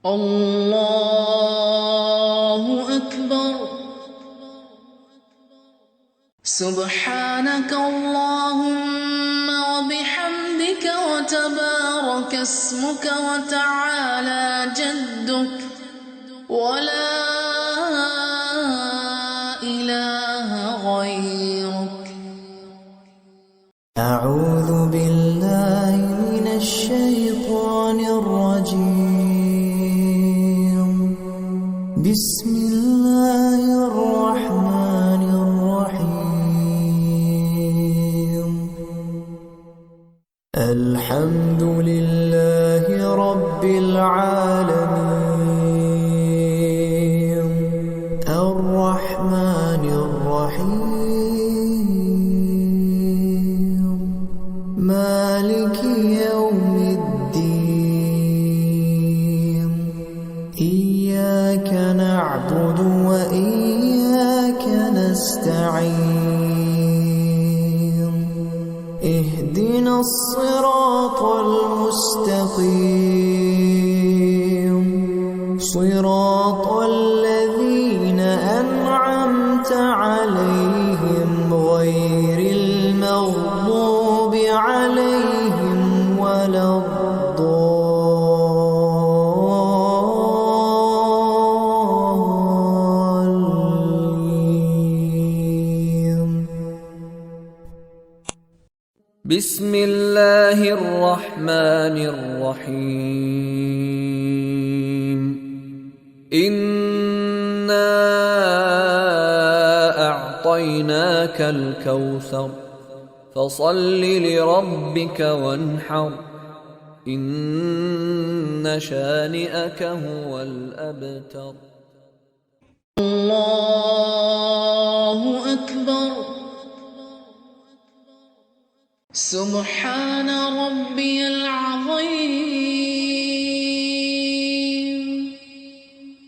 الله أكبر. سبحانك اللهم وبحمدك وتبارك اسمك وتعالى جدك ولا إله غيرك. أعوذ بالله من الشيطان الرجيم. بسم الله الرحمن الرحيم. الحمد لله رب العالمين الرحمن الرحيم مالك يوم الدين. إياك نعبد وإياك نستعين. اهدنا الصراط المستقيم صراط الذين أنعمت عليهم غير المغضوب عليهم ولا الضالين. بسم الله الرحمن الرحيم. إنا أعطيناك الكوثر فصل لربك وانحر إن شانئك هو الأبتر. الله أكبر. سبحان ربي العظيم.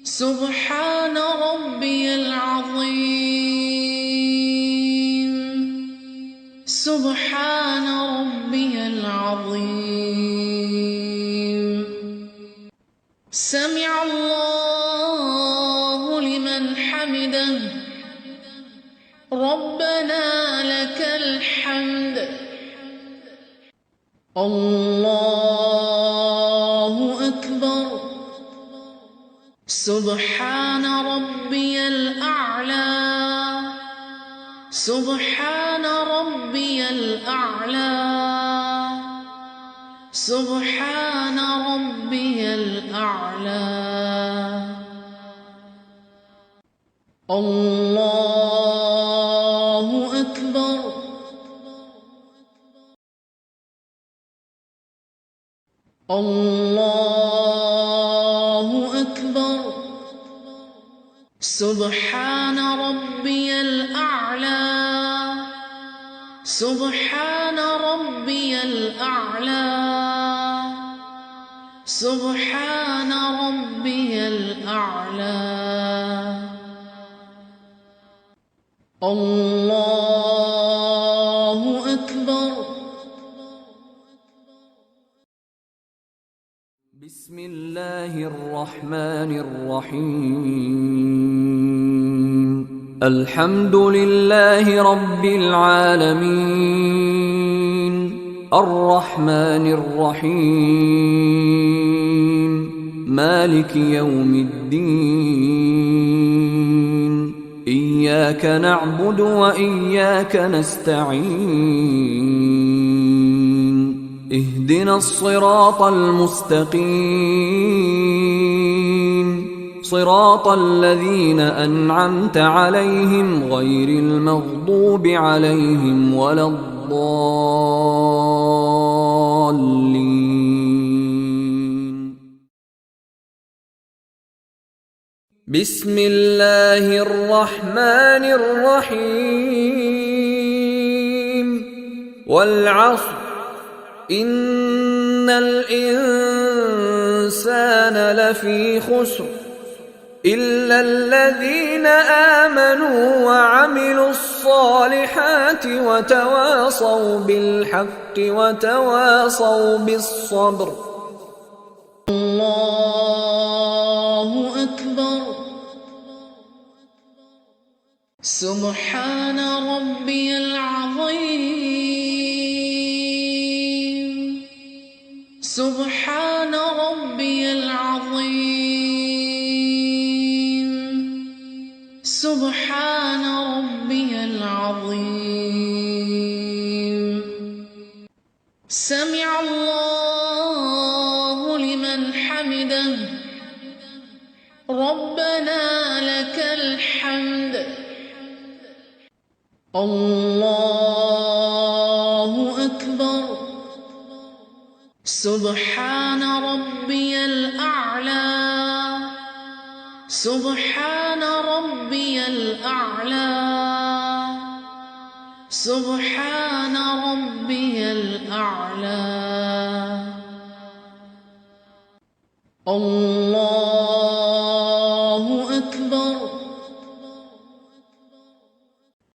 سبحان ربي العظيم. سبحان ربي العظيم. سمع الله لمن حمده. ربنا لك الحمد. الله أكبر. سبحان ربي الأعلى. سبحان ربي الأعلى. سبحان ربي الأعلى. الله أكبر. الله أكبر. سبحان ربي الأعلى. سبحان ربي الأعلى. سبحان ربي الأعلى. الله أكبر. بسم الله الرحمن الرحيم. الحمد لله رب العالمين الرحمن الرحيم مالك يوم الدين. إياك نعبد وإياك نستعين. اهدنا الصراط المستقيم صراط الذين أنعمت عليهم غير المغضوب عليهم ولا الضالين. بسم الله الرحمن الرحيم. والعصر إن الإنسان لفي خسر إلا الذين آمنوا وعملوا الصالحات وتواصوا بالحق وتواصوا بالصبر. الله سبحان ربي العظيم. سمع الله لمن حمده. ربنا لك الحمد. الله أكبر. سبحان ربي الأعلى. سبحان ربي الأعلى. سبحان ربي الأعلى. الله أكبر.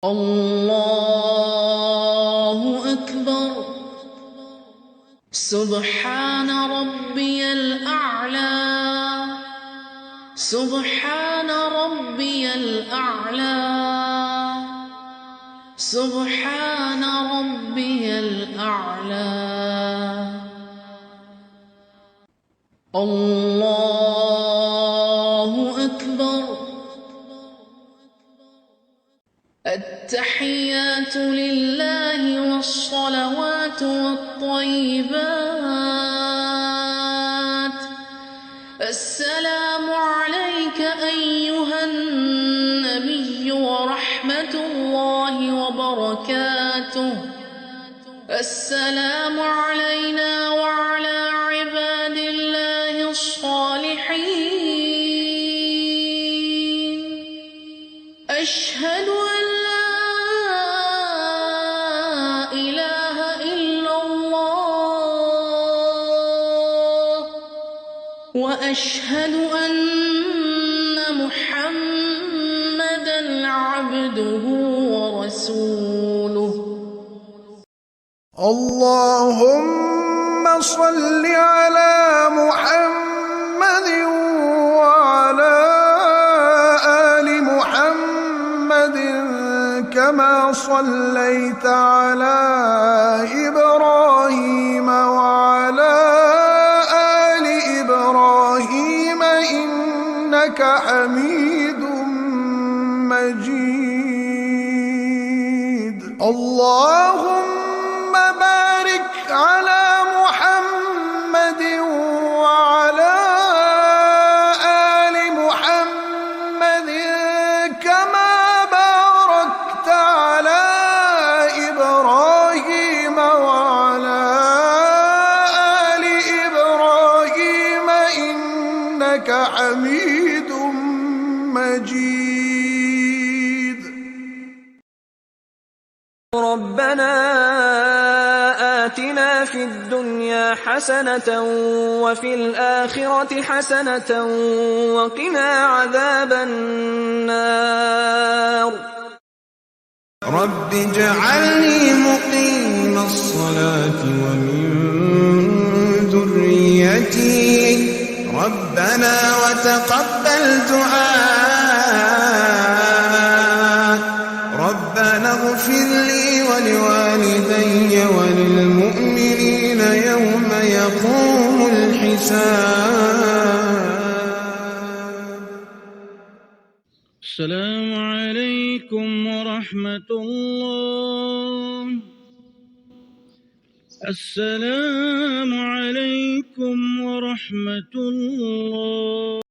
الله أكبر. سبحان ربي الأعلى. سبحان ربي الأعلى. سبحان ربي الأعلى. الله أكبر. التحيات لله والصلوات والطيبات. السلام عليك أيها النبي ورحمة الله وبركاته. السلام علينا وعلى عباد الله الصالحين. أشهد أن لا إله إلا الله وأشهد أن محمدًا عبده ورسوله. اللهم صل على محمد وعلى آل محمد كما صليت على إبراهيم وعلى آل إبراهيم إنك حميد مجيد. اللهم بارك على محمد وعلى آل محمد كما باركت على إبراهيم وعلى آل إبراهيم إنك حميد مجيد. ربنا آتنا في الدنيا حسنة وفي الآخرة حسنة وقنا عذاب النار. رب اجعلني مقيم الصلاة ومن ذريتي ربنا وتقبل دعاء. ربنا اغفر لي ولوالدي وللمؤمنين يوم يقوم الحساب. السلام عليكم ورحمة الله. السلام عليكم ورحمة الله.